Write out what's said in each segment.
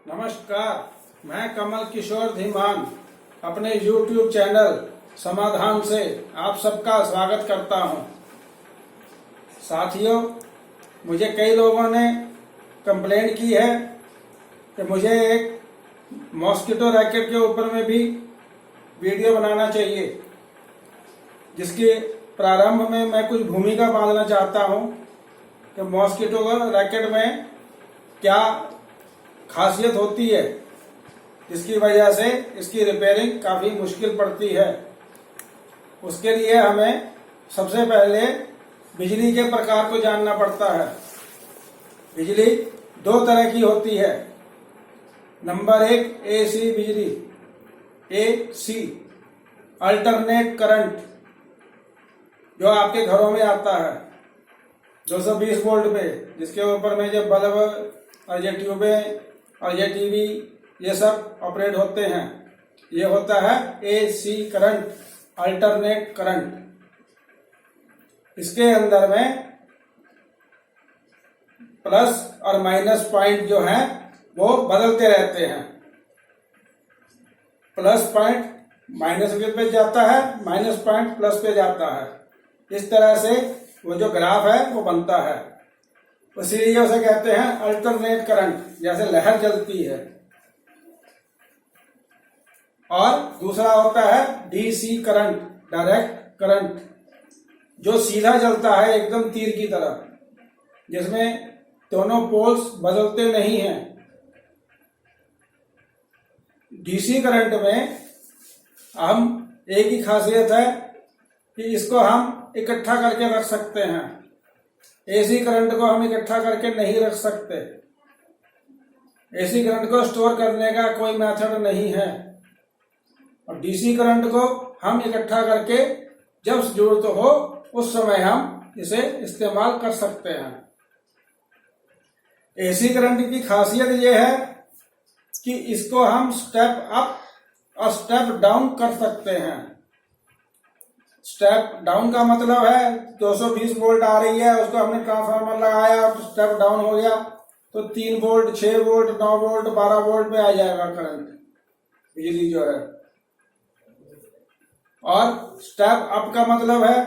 नमस्कार, मैं कमल किशोर धीमान अपने YouTube चैनल समाधान से आप सबका स्वागत करता हूं। साथियों, मुझे कई लोगों ने कंप्लेंट की है कि मुझे एक मॉस्किटो रैकेट के ऊपर में भी वीडियो बनाना चाहिए, जिसके प्रारंभ में मैं कुछ भूमिका बांधना चाहता हूं कि मॉस्किटो रैकेट में क्या खासियत होती है, जिसकी वजह से इसकी रिपेयरिंग काफी मुश्किल पड़ती है। उसके लिए हमें सबसे पहले बिजली के प्रकार को जानना पड़ता है। बिजली दो तरह की होती है। नंबर एक, एसी बिजली, एसी अल्टरनेट करंट, जो आपके घरों में आता है 220 वोल्ट पे, जिसके ऊपर में जो बल्ब और ये ट्यूबें और ये टीवी ये सब ऑपरेट होते हैं, ये होता है एसी करंट, अल्टरनेट करंट। इसके अंदर में प्लस और माइनस पॉइंट जो है वो बदलते रहते हैं। प्लस पॉइंट माइनस पे जाता है, माइनस पॉइंट प्लस पे जाता है। इस तरह से वो जो ग्राफ है वो बनता है। इसीलिए उसे कहते हैं अल्टरनेट करंट, जैसे लहर चलती है। और दूसरा होता है डीसी करंट, डायरेक्ट करंट, जो सीधा चलता है एकदम तीर की तरह, जिसमें दोनों पोल्स बदलते नहीं हैं। डीसी करंट में हम एक ही खासियत है कि इसको हम इकट्ठा करके रख सकते हैं। एसी करंट को हम इकट्ठा करके नहीं रख सकते। एसी करंट को स्टोर करने का कोई मेथड नहीं है, और डीसी करंट को हम इकट्ठा करके जब जरूरत हो उस समय हम इसे इस्तेमाल कर सकते हैं। एसी करंट की खासियत यह है कि इसको हम स्टेप अप और स्टेप डाउन कर सकते हैं। स्टेप डाउन का मतलब है 220 वोल्ट आ रही है, उसको हमने ट्रांसफार्मर लगाया तो स्टेप डाउन हो गया, तो 3 वोल्ट, 6 वोल्ट, 9 वोल्ट, 12 वोल्ट पे आ जाएगा करंट, बिजली जो है। और स्टेप अप का मतलब है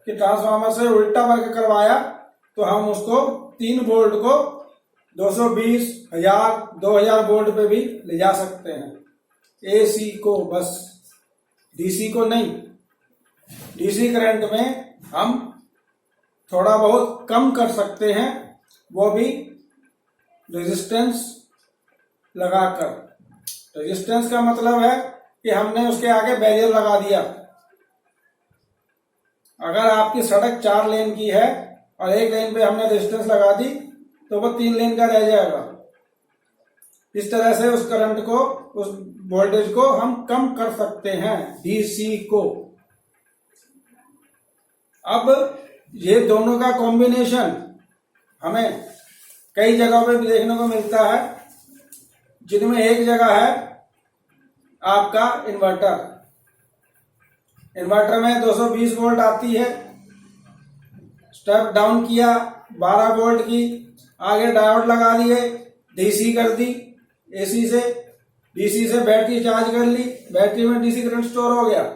कि ट्रांसफार्मर से उल्टा वर्क करवाया तो हम उसको 3 वोल्ट को 220, 1000, 2000 वोल्ट पे भी ले जा सकते हैं। एसी को बस, डीसी को नहीं। डीसी करंट में हम थोड़ा बहुत कम कर सकते हैं, वो भी रेजिस्टेंस लगाकर। रेजिस्टेंस का मतलब है कि हमने उसके आगे बैरियर लगा दिया। अगर आपकी सड़क 4 लेन की है और एक लेन पे हमने रेजिस्टेंस लगा दी तो वो 3 लेन का रह जाएगा। इस तरह से उस करंट को, उस वोल्टेज को हम कम कर सकते हैं, डीसी को। अब ये दोनों का कॉम्बिनेशन हमें कई जगहों पे भी देखने को मिलता है, जिनमें एक जगह है आपका इन्वर्टर। इन्वर्टर में 220 वोल्ट आती है, स्टेप डाउन किया 12 वोल्ट की, आगे डायोड लगा दिए, डीसी कर दी एसी से, डीसी से बैटरी चार्ज कर ली, बैटरी में डीसी करंट स्टोर हो गया।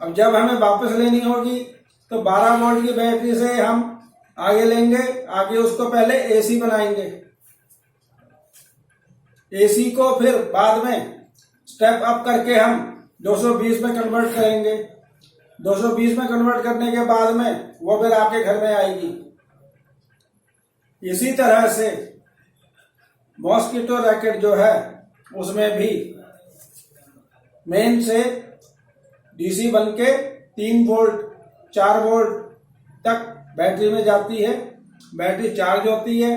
अब जब हमें वापस लेनी होगी तो 12 वोल्ट की बैटरी से हम आगे लेंगे, आगे उसको पहले एसी बनाएंगे। एसी को फिर बाद में स्टेप अप करके हम 220 में कन्वर्ट करेंगे। 220 में कन्वर्ट करने के बाद में वो फिर आपके घर में आएगी। इसी तरह से मॉस्किटो रैकेट जो है उसमें भी मेन से डीसी बन के 3 वोल्ट, 4 वोल्ट तक बैटरी में जाती है। बैटरी चार्ज होती है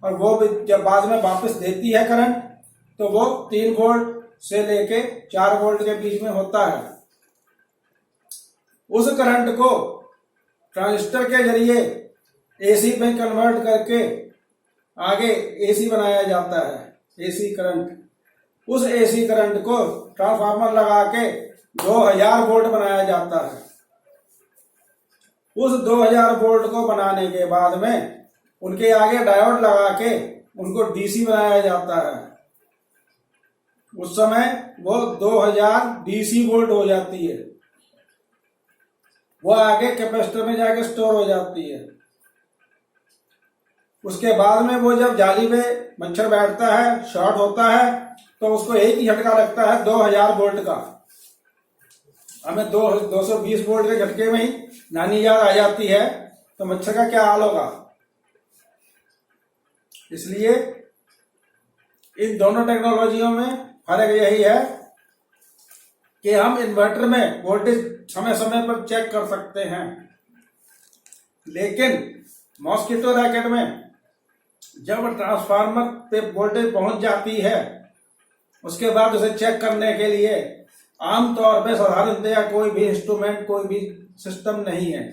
और वो भी जब बाद में वापस देती है करंट, तो वो 3 वोल्ट से लेके 4 वोल्ट के बीच में होता है। उस करंट को ट्रांजिस्टर के जरिए एसी में कन्वर्ट करके आगे एसी बनाया जाता है, एसी करंट। उस एसी करंट को ट्रांसफार्मर लगा के 2000 वोल्ट बनाया जाता है। उस 2000 वोल्ट को बनाने के बाद में उनके आगे डायोड लगा के उनको डीसी बनाया जाता है, उस समय वो 2000 डीसी वोल्ट हो जाती है। वो आगे कैपेसिटर में जाके स्टोर हो जाती है। उसके बाद में वो जब जाली में मच्छर बैठता है, शॉर्ट होता है, तो उसको एक ही झटका लगता है 2000 वोल्ट का। हमें 220 वोल्ट के झटके में ही नानी याद आ जाती है, तो मच्छर का क्या हाल होगा। इसलिए इन दोनों टेक्नोलॉजियों में फर्क यही है कि हम इन्वर्टर में वोल्टेज समय समय पर चेक कर सकते हैं, लेकिन मॉस्किटो रैकेट में जब ट्रांसफार्मर पे वोल्टेज पहुंच जाती है, उसके बाद उसे चेक करने के लिए आमतौर पे साधारणतया कोई भी इंस्ट्रूमेंट, कोई भी सिस्टम नहीं है।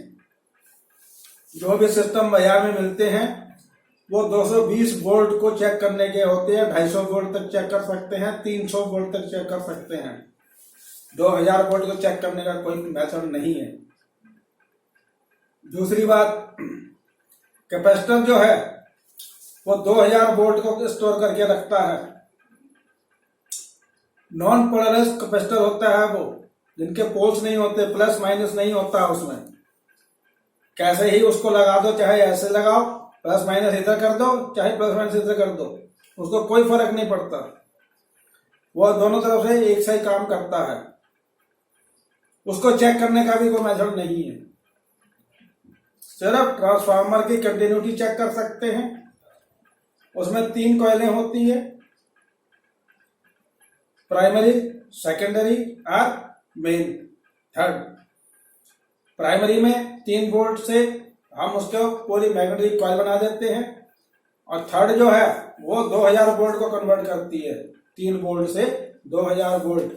जो भी सिस्टम बाजार में मिलते हैं वो 220 वोल्ट को चेक करने के होते हैं, 250 वोल्ट तक चेक कर सकते हैं, 300 वोल्ट तक चेक कर सकते हैं। 2000 वोल्ट को चेक करने का कोई मेथड नहीं है। दूसरी बात, कैपेसिटर जो है वो 2000 वोल्ट को स्टोर करके रखता है। नॉन पोलराइज्ड कैपेसिटर होता है वो, जिनके पोल्स नहीं होते, प्लस माइनस नहीं होता उसमें। कैसे ही उसको लगा दो, चाहे ऐसे लगाओ, प्लस माइनस इधर कर दो, चाहे प्लस माइनस इधर कर दो, उसको कोई फर्क नहीं पड़ता। वो दोनों तरफ से एक सही काम करता है। उसको चेक करने का भी कोई मेथड नहीं है। सिर्फ ट्रांसफार्मर की कंटिन्यूटी चेक कर सकते हैं। उसमें 3 कॉइलें होती है, प्राइमरी, सेकेंडरी और मेन, थर्ड। प्राइमरी में 3 वोल्ट से हम उसको पूरी मैग्नेटिक कॉइल बना देते हैं, और थर्ड जो है वो 2000 वोल्ट को कन्वर्ट करती है। 3 वोल्ट से 2000 वोल्ट।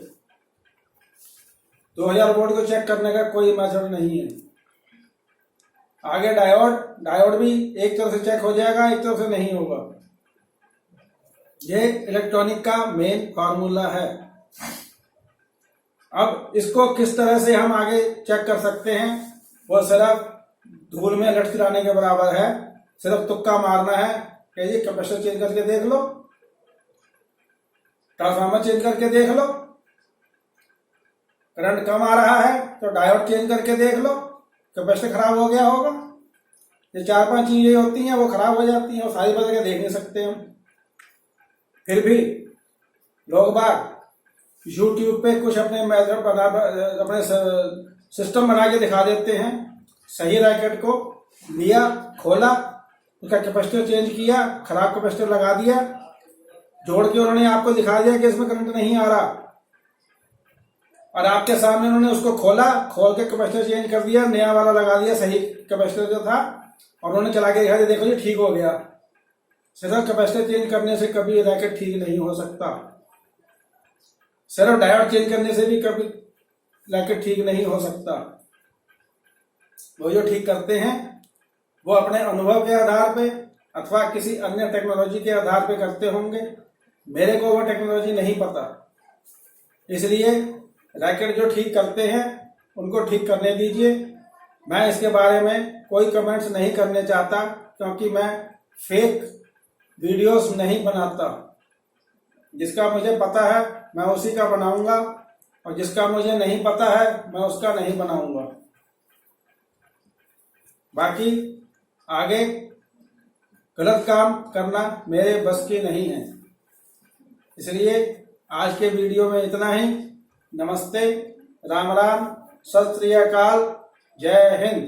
2000 वोल्ट को चेक करने का कोई मेथड नहीं है। आगे डायोड भी एक तरफ से चेक हो जाएगा, एक तरफ से नहीं होगा। ये इलेक्ट्रॉनिक का मेन फार्मूला है। अब इसको किस तरह से हम आगे चेक कर सकते हैं, वो सिर्फ धूल में लटखिलाने के बराबर है। सिर्फ तुक्का मारना है कि ये कैपेसिटर चेंज करके देख लो, ट्रांसफार्मर चेंज करके देख लो, करंट कम आ रहा है तो डायोड चेंज करके देख लो, कैपेसिटर खराब हो गया होगा। ये 4-5 चीजें होती हैं, वो खराब हो जाती हैं, वो सारी बदल के देख नहीं सकते हम। फिर भी लोग बाग YouTube पे कुछ अपने मेथड अपने सिस्टम बना के दिखा देते हैं। सही रैकेट को लिया, खोला, उसका कैपेसिटर चेंज किया, खराब कैपेसिटर लगा दिया, जोड़ के उन्होंने आपको दिखा दिया कि इसमें करंट नहीं आ रहा, और आपके सामने उन्होंने उसको खोला, खोल के कैपेसिटर चेंज कर दिया, नया वाला लगा दिया, सही कैपेसिटर जो था, और उन्होंने चला के दिखा दिया, देखो ये ठीक हो गया। सिर्फ कैपेसिटर चेंज करने से कभी रैकेट ठीक नहीं हो सकता। सिर्फ डायोड चेंज करने से भी कभी रैकेट ठीक नहीं हो सकता। वो जो ठीक करते हैं वो अपने अनुभव के आधार पे अथवा किसी अन्य टेक्नोलॉजी के आधार पे करते होंगे। मेरे को वो टेक्नोलॉजी नहीं पता, इसलिए रैकेट जो ठीक करते हैं उनको ठीक करने दीजिए। मैं इसके बारे में कोई कमेंट्स नहीं करने चाहता, क्योंकि मैं फेक वीडियोस नहीं बनाता। जिसका मुझे पता है मैं उसी का बनाऊंगा, और जिसका मुझे नहीं पता है मैं उसका नहीं बनाऊंगा। बाकी आगे गलत काम करना मेरे बस की नहीं है। इसलिए आज के वीडियो में इतना ही। नमस्ते, राम राम, सत श्री अकाल, जय हिंद।